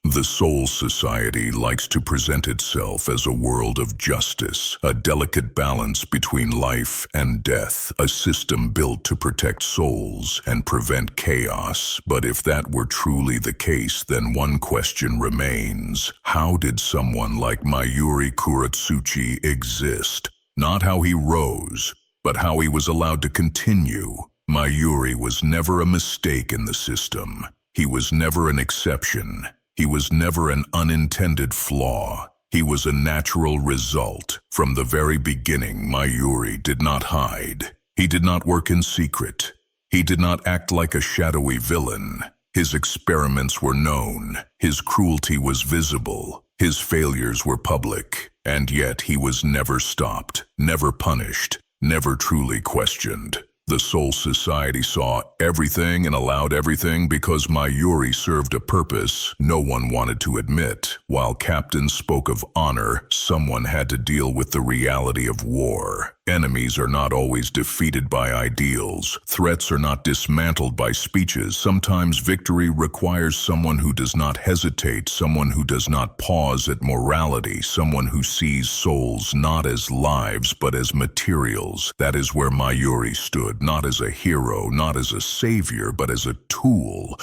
The Soul Society likes to present itself as a world of justice, a delicate balance between life and death, a system built to protect souls and prevent chaos. But if that were truly the case, then one question remains. How did someone like Mayuri Kurotsuchi exist? Not how he rose, but how he was allowed to continue. Mayuri was never a mistake in the system. He was never an exception. He was never an unintended flaw. He was a natural result. From the very beginning, Mayuri did not hide. He did not work in secret. He did not act like a shadowy villain. His experiments were known. His cruelty was visible. His failures were public. And yet he was never stopped, never punished, never truly questioned. The Soul Society saw everything and allowed everything because Mayuri served a purpose no one wanted to admit. While captains spoke of honor, someone had to deal with the reality of war. Enemies are not always defeated by ideals. Threats are not dismantled by speeches. Sometimes victory requires someone who does not hesitate, someone who does not pause at morality, someone who sees souls not as lives but as materials. That is where Mayuri stood, not as a hero, not as a savior, but as a tool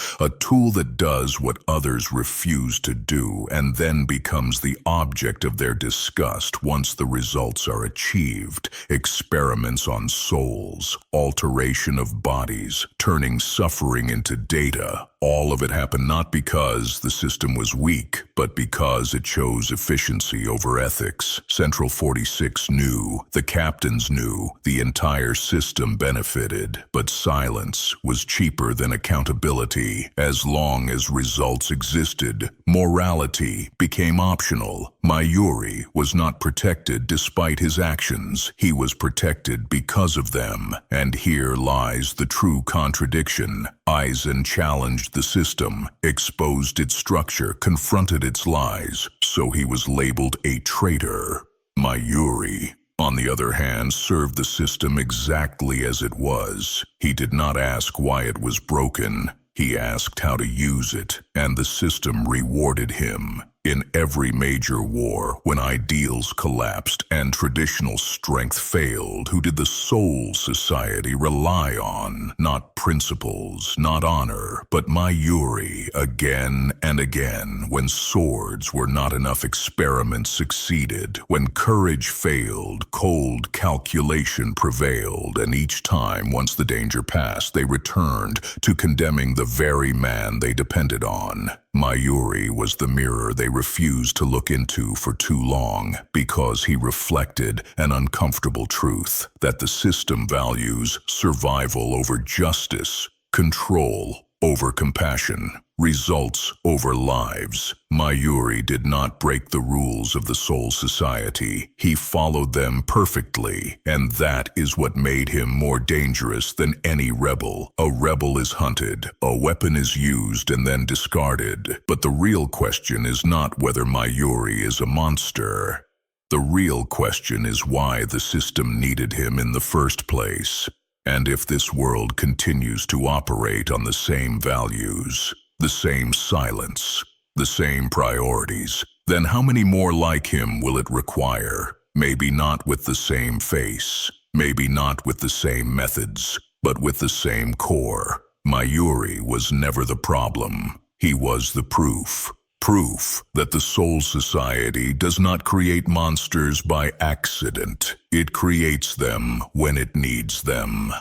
that does what others refuse to do and then becomes the object of their disgust once the results are achieved. Experiments on souls, alteration of bodies, turning suffering into data. All of it happened not because the system was weak, but because it chose efficiency over ethics. Central 46 knew, the captains knew, the entire system benefited, but silence was cheaper than accountability. As long as results existed, morality became optional. Mayuri was not protected despite his actions. He was protected because of them. And here lies the true contradiction. Aizen challenged the system, exposed its structure, confronted its lies, so he was labeled a traitor. Mayuri, on the other hand, served the system exactly as it was. He did not ask why it was broken. He asked how to use it, and the system rewarded him. In every major war, when ideals collapsed and traditional strength failed, who did the Soul Society rely on? Not principles, not honor, but Mayuri. Again and again, when swords were not enough, experiments succeeded. When courage failed, cold calculation prevailed, and each time, once the danger passed, they returned to condemning the very man they depended on. Mayuri was the mirror they refused to look into for too long because he reflected an uncomfortable truth that the system values survival over justice, control over compassion, results over lives. Mayuri did not break the rules of the Soul Society. He followed them perfectly, and that is what made him more dangerous than any rebel. A rebel is hunted, a weapon is used and then discarded. But the real question is not whether Mayuri is a monster. The real question is why the system needed him in the first place. And if this world continues to operate on the same values, the same silence, the same priorities, then how many more like him will it require? Maybe not with the same face, maybe not with the same methods, but with the same core. Mayuri was never the problem. He was the proof. Proof that the Soul Society does not create monsters by accident. It creates them when it needs them.